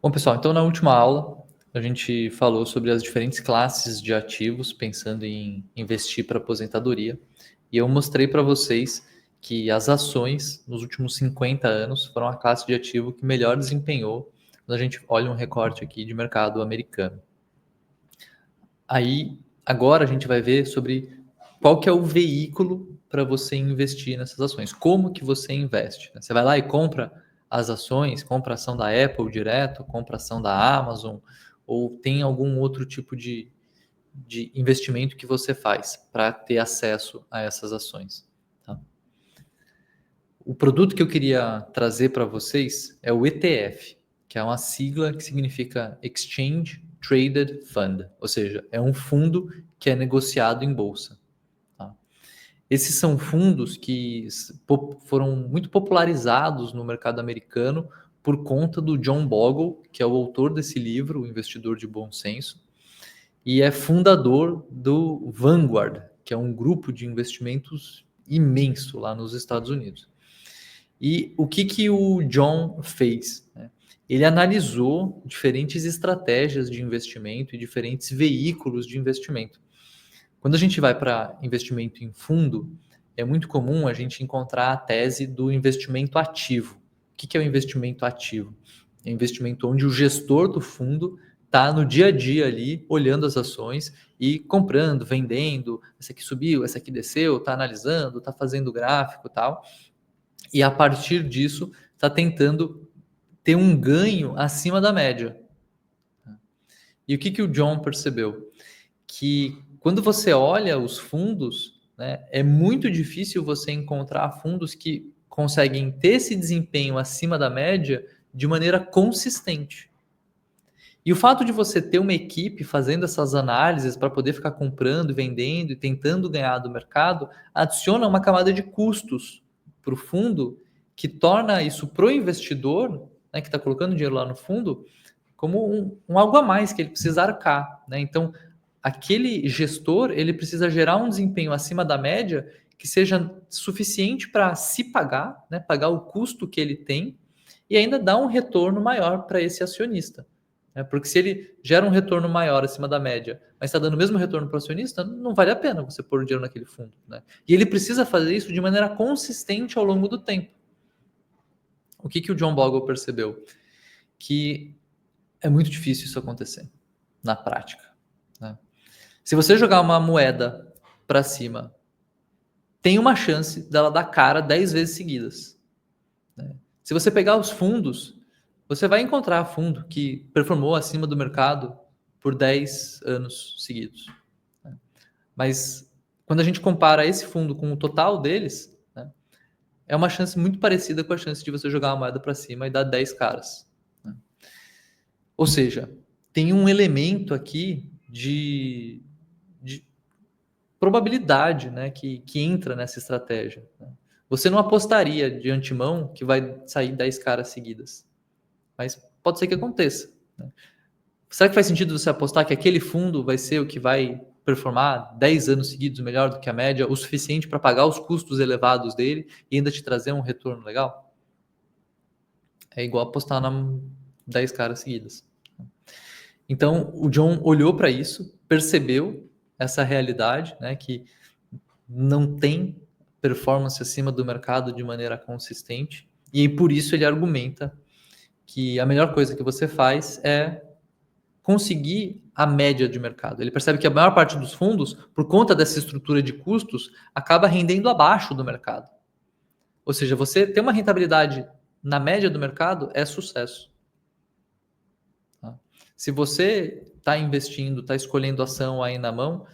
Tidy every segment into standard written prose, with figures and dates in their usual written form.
Bom, pessoal, então na última aula a gente falou sobre as diferentes classes de ativos, pensando em investir para aposentadoria, e eu mostrei para vocês que as ações nos últimos 50 anos foram a classe de ativo que melhor desempenhou quando a gente olha um recorte aqui de mercado americano. Aí, agora a gente vai ver sobre qual que é o veículo para você investir nessas ações, como que você investe, né? Você vai lá e compra as ações, compra a ação da Apple direto, compra a ação da Amazon, ou tem algum outro tipo de investimento que você faz para ter acesso a essas ações, tá? O produto que eu queria trazer para vocês é o ETF, que é uma sigla que significa Exchange Traded Fund, ou seja, é um fundo que é negociado em bolsa. Tá? Esses são fundos que foram muito popularizados no mercado americano por conta do John Bogle, que é o autor desse livro, O Investidor de Bom Senso, e é fundador do Vanguard, que é um grupo de investimentos imenso lá nos Estados Unidos. E o que o John fez? Né? Ele analisou diferentes estratégias de investimento e diferentes veículos de investimento. Quando a gente vai para investimento em fundo, é muito comum a gente encontrar a tese do investimento ativo. O que é o investimento ativo? É um investimento onde o gestor do fundo está no dia a dia ali, olhando as ações e comprando, vendendo. Essa aqui subiu, essa aqui desceu, está analisando, está fazendo gráfico e tal. E a partir disso, está tentando ter um ganho acima da média. E o que o John percebeu? Que quando você olha os fundos, né, é muito difícil você encontrar fundos que conseguem ter esse desempenho acima da média de maneira consistente. E o fato de você ter uma equipe fazendo essas análises para poder ficar comprando, vendendo e tentando ganhar do mercado, adiciona uma camada de custos para o fundo que torna isso para o investidor, né, que está colocando dinheiro lá no fundo, como um algo a mais que ele precisa arcar. Né? Então, aquele gestor ele precisa gerar um desempenho acima da média que seja suficiente para se pagar, né, pagar o custo que ele tem e ainda dar um retorno maior para esse acionista. Porque se ele gera um retorno maior acima da média, mas está dando o mesmo retorno para o acionista, não vale a pena você pôr o dinheiro naquele fundo. Né? E ele precisa fazer isso de maneira consistente ao longo do tempo. O que o John Bogle percebeu? Que é muito difícil isso acontecer na prática. Né? Se você jogar uma moeda para cima, tem uma chance dela dar cara 10 vezes seguidas. Né? Se você pegar os fundos, você vai encontrar fundo que performou acima do mercado por 10 anos seguidos. Né? Mas quando a gente compara esse fundo com o total deles, né, é uma chance muito parecida com a chance de você jogar uma moeda para cima e dar 10 caras. Né? Ou seja, tem um elemento aqui de probabilidade, né, que entra nessa estratégia. Né? Você não apostaria de antemão que vai sair 10 caras seguidas. Mas pode ser que aconteça. Né? Será que faz sentido você apostar que aquele fundo vai ser o que vai performar 10 anos seguidos melhor do que a média, o suficiente para pagar os custos elevados dele e ainda te trazer um retorno legal? É igual apostar na 10 caras seguidas. Então, o John olhou para isso, percebeu essa realidade, né, que não tem performance acima do mercado de maneira consistente, e por isso ele argumenta que a melhor coisa que você faz é conseguir a média de mercado. Ele percebe que a maior parte dos fundos, por conta dessa estrutura de custos, acaba rendendo abaixo do mercado. Ou seja, você ter uma rentabilidade na média do mercado é sucesso. Tá? Se você está investindo, está escolhendo ação aí na mão,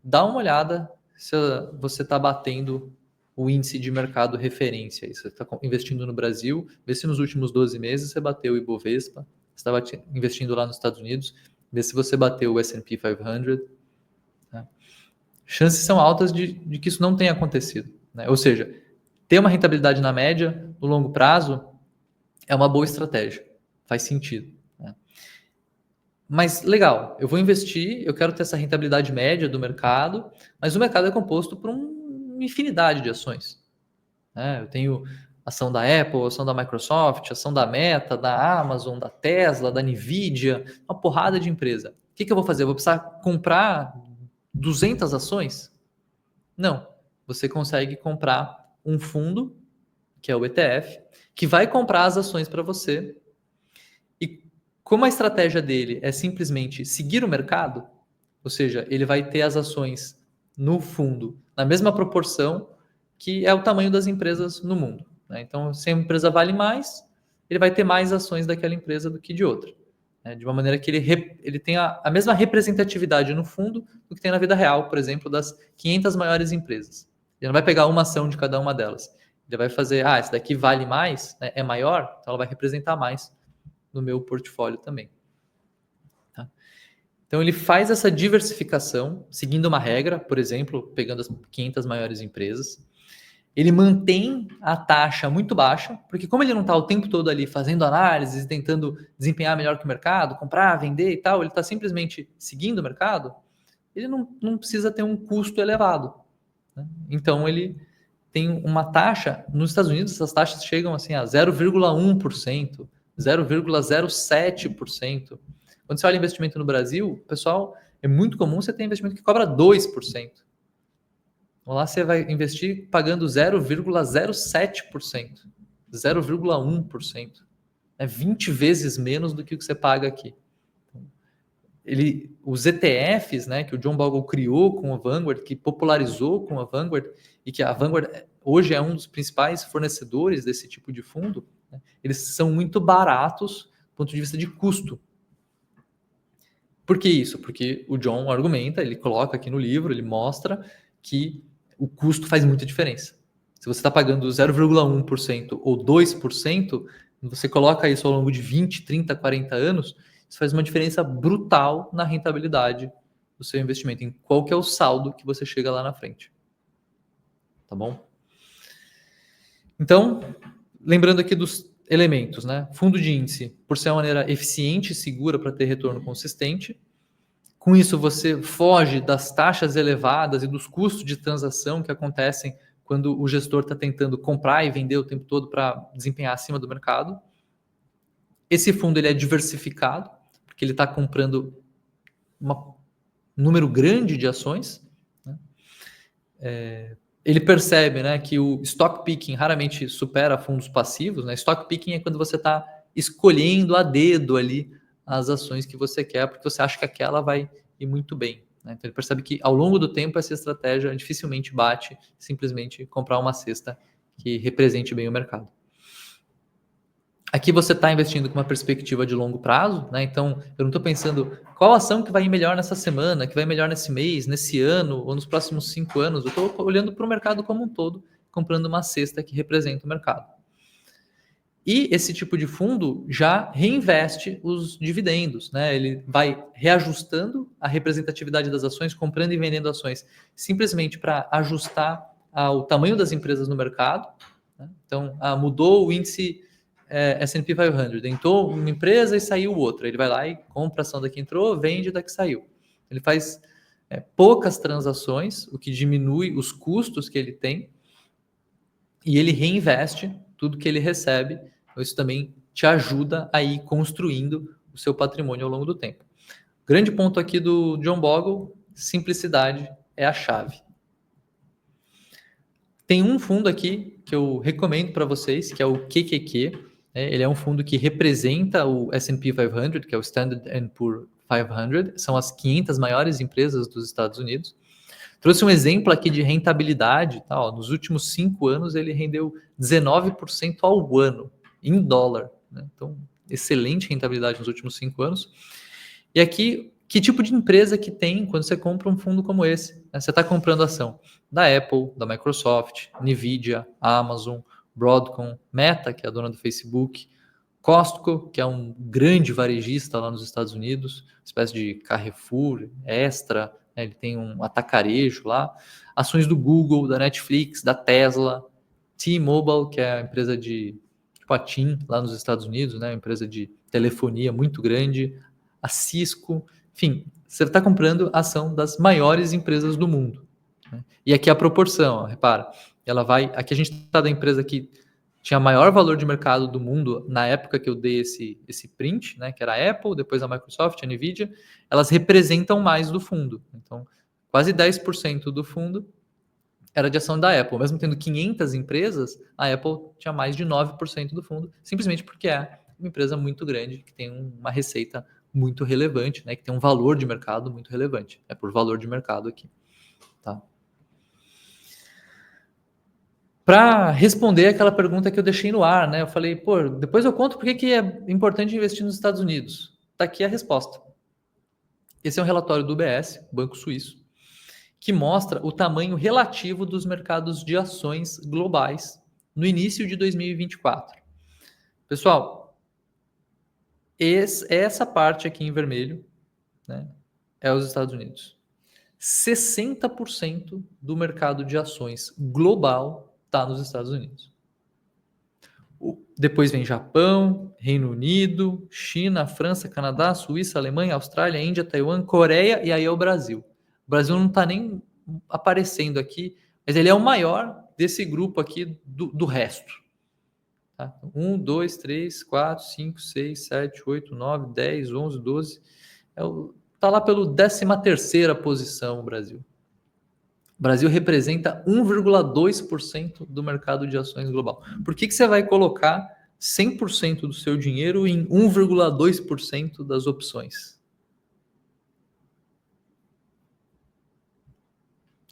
dá uma olhada se você está batendo o índice de mercado referência. Você está investindo no Brasil, vê se nos últimos 12 meses você bateu o Ibovespa, você estava investindo lá nos Estados Unidos, vê se você bateu o S&P 500. Né? Chances são altas de que isso não tenha acontecido. Né? Ou seja, ter uma rentabilidade na média, no longo prazo, é uma boa estratégia. Faz sentido. Né? Mas legal, eu vou investir, eu quero ter essa rentabilidade média do mercado, mas o mercado é composto por uma infinidade de ações. Né? Eu tenho ação da Apple, ação da Microsoft, ação da Meta, da Amazon, da Tesla, da Nvidia, uma porrada de empresa. O que eu vou fazer? Eu vou precisar comprar 200 ações? Não. Você consegue comprar um fundo, que é o ETF, que vai comprar as ações para você. E como a estratégia dele é simplesmente seguir o mercado, ou seja, ele vai ter as ações no fundo na mesma proporção que é o tamanho das empresas no mundo, né? Então, se a empresa vale mais, ele vai ter mais ações daquela empresa do que de outra, né? De uma maneira que ele tenha a mesma representatividade no fundo do que tem na vida real, por exemplo, das 500 maiores empresas. Ele não vai pegar uma ação de cada uma delas. Ele vai fazer, esse daqui vale mais, né, é maior, então ela vai representar mais no meu portfólio também. Tá? Então ele faz essa diversificação, seguindo uma regra, por exemplo, pegando as 500 maiores empresas. Ele mantém a taxa muito baixa, porque como ele não está o tempo todo ali fazendo análises, tentando desempenhar melhor que o mercado, comprar, vender e tal, ele está simplesmente seguindo o mercado, ele não precisa ter um custo elevado, né? Então ele tem uma taxa, nos Estados Unidos essas taxas chegam assim a 0,1%, 0,07%. Quando você olha investimento no Brasil, pessoal, é muito comum você ter investimento que cobra 2%. Lá você vai investir pagando 0,07%, 0,1%. É 20 vezes menos do que o que você paga aqui. Os ETFs, né, que o John Bogle criou com a Vanguard, que popularizou com a Vanguard, e que a Vanguard hoje é um dos principais fornecedores desse tipo de fundo, né, eles são muito baratos do ponto de vista de custo. Por que isso? Porque o John argumenta, ele coloca aqui no livro, ele mostra que o custo faz muita diferença. Se você está pagando 0,1% ou 2%, você coloca isso ao longo de 20, 30, 40 anos, isso faz uma diferença brutal na rentabilidade do seu investimento, em qual que é o saldo que você chega lá na frente. Tá bom? Então, lembrando aqui dos elementos, né? Fundo de índice, por ser uma maneira eficiente e segura para ter retorno consistente. Com isso, você foge das taxas elevadas e dos custos de transação que acontecem quando o gestor está tentando comprar e vender o tempo todo para desempenhar acima do mercado. Esse fundo ele é diversificado, porque ele está comprando um número grande de ações, né? Ele percebe, né, que o stock picking raramente supera fundos passivos, né? Stock picking é quando você está escolhendo a dedo ali as ações que você quer, porque você acha que aquela vai ir muito bem, né? Então ele percebe que ao longo do tempo essa estratégia dificilmente bate simplesmente comprar uma cesta que represente bem o mercado. Aqui você está investindo com uma perspectiva de longo prazo, né? Então eu não estou pensando qual ação que vai ir melhor nessa semana, que vai melhor nesse mês, nesse ano ou nos próximos 5 anos. Eu estou olhando para o mercado como um todo, comprando uma cesta que representa o mercado. E esse tipo de fundo já reinveste os dividendos, né? Ele vai reajustando a representatividade das ações, comprando e vendendo ações, simplesmente para ajustar ao tamanho das empresas no mercado, né? Então, mudou o índice S&P 500, entrou uma empresa e saiu outra. Ele vai lá e compra a ação da que entrou, vende da que saiu. Ele faz poucas transações, o que diminui os custos que ele tem, e ele reinveste tudo que ele recebe. Isso também te ajuda a ir construindo o seu patrimônio ao longo do tempo. O grande ponto aqui do John Bogle, simplicidade é a chave. Tem um fundo aqui que eu recomendo para vocês, que é o QQQ. Ele é um fundo que representa o S&P 500, que é o Standard & Poor's 500. São as 500 maiores empresas dos Estados Unidos. Trouxe um exemplo aqui de rentabilidade. Tá? Nos últimos 5 anos, ele rendeu 19% ao ano, em dólar, né? Então, excelente rentabilidade nos últimos 5 anos. E aqui, que tipo de empresa que tem quando você compra um fundo como esse? Você está comprando ação da Apple, da Microsoft, Nvidia, Amazon, Broadcom, Meta, que é a dona do Facebook, Costco, que é um grande varejista lá nos Estados Unidos, espécie de Carrefour, Extra, né? Ele tem um atacarejo lá, ações do Google, da Netflix, da Tesla, T-Mobile, que é a empresa de tipo a TIM lá nos Estados Unidos, né? Uma empresa de telefonia muito grande, a Cisco, enfim, você está comprando ação das maiores empresas do mundo, né? E aqui a proporção, ó, repara, ela vai, aqui a gente está da empresa que tinha maior valor de mercado do mundo na época que eu dei esse print, né, que era a Apple, depois a Microsoft, a Nvidia, elas representam mais do fundo. Então, quase 10% do fundo era de ação da Apple. Mesmo tendo 500 empresas, a Apple tinha mais de 9% do fundo, simplesmente porque é uma empresa muito grande, que tem uma receita muito relevante, né, que tem um valor de mercado muito relevante. É por valor de mercado aqui. Tá? Para responder aquela pergunta que eu deixei no ar, né? Eu falei, pô, depois eu conto por que é importante investir nos Estados Unidos. Está aqui a resposta. Esse é um relatório do UBS, Banco Suíço, que mostra o tamanho relativo dos mercados de ações globais no início de 2024. Pessoal, essa parte aqui em vermelho, né, é os Estados Unidos. 60% do mercado de ações global está nos Estados Unidos. Depois vem Japão, Reino Unido, China, França, Canadá, Suíça, Alemanha, Austrália, Índia, Taiwan, Coreia e aí é o Brasil. O Brasil não está nem aparecendo aqui, mas ele é o maior desse grupo aqui do resto. Tá? 1, 2, 3, 4, 5, 6, 7, 8, 9, 10, 11, 12. Está lá pelo 13ª posição o Brasil. O Brasil representa 1,2% do mercado de ações global. Por que você vai colocar 100% do seu dinheiro em 1,2% das opções?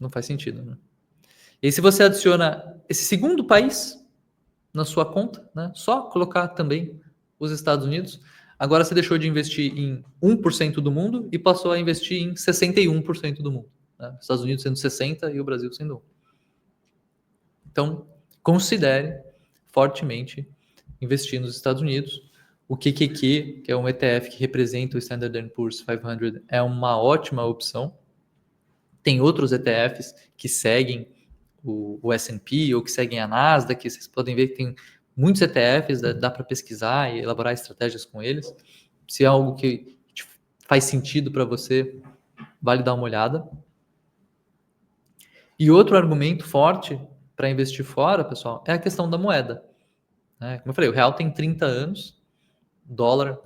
Não faz sentido, né? E aí, se você adiciona esse segundo país na sua conta, né? Só colocar também os Estados Unidos, agora você deixou de investir em 1% do mundo e passou a investir em 61% do mundo. Né? Os Estados Unidos sendo 60% e o Brasil sendo 1%. Então, considere fortemente investir nos Estados Unidos. O QQQ, que é um ETF que representa o Standard & Poor's 500, é uma ótima opção. Tem outros ETFs que seguem o S&P ou que seguem a Nasdaq, que vocês podem ver que tem muitos ETFs, dá para pesquisar e elaborar estratégias com eles. Se é algo que faz sentido para você, vale dar uma olhada. E outro argumento forte para investir fora, pessoal, é a questão da moeda. Né? Como eu falei, o real tem 30 anos, dólar,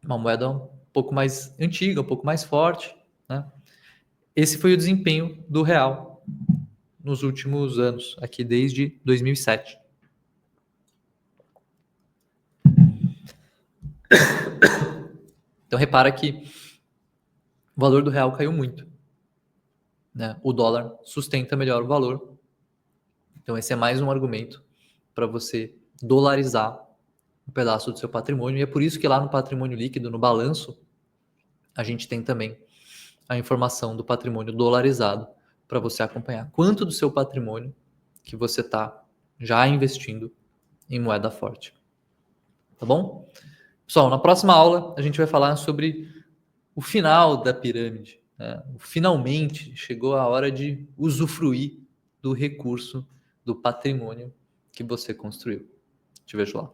uma moeda um pouco mais antiga, um pouco mais forte. Né? Esse foi o desempenho do real nos últimos anos, aqui desde 2007. Então repara que o valor do real caiu muito. Né? O dólar sustenta melhor o valor. Então esse é mais um argumento para você dolarizar um pedaço do seu patrimônio. E é por isso que lá no patrimônio líquido, no balanço, a gente tem também a informação do patrimônio dolarizado para você acompanhar quanto do seu patrimônio que você está já investindo em moeda forte. Tá bom? Pessoal, na próxima aula a gente vai falar sobre o final da pirâmide. Né? Finalmente chegou a hora de usufruir do recurso, do patrimônio que você construiu. Te vejo lá.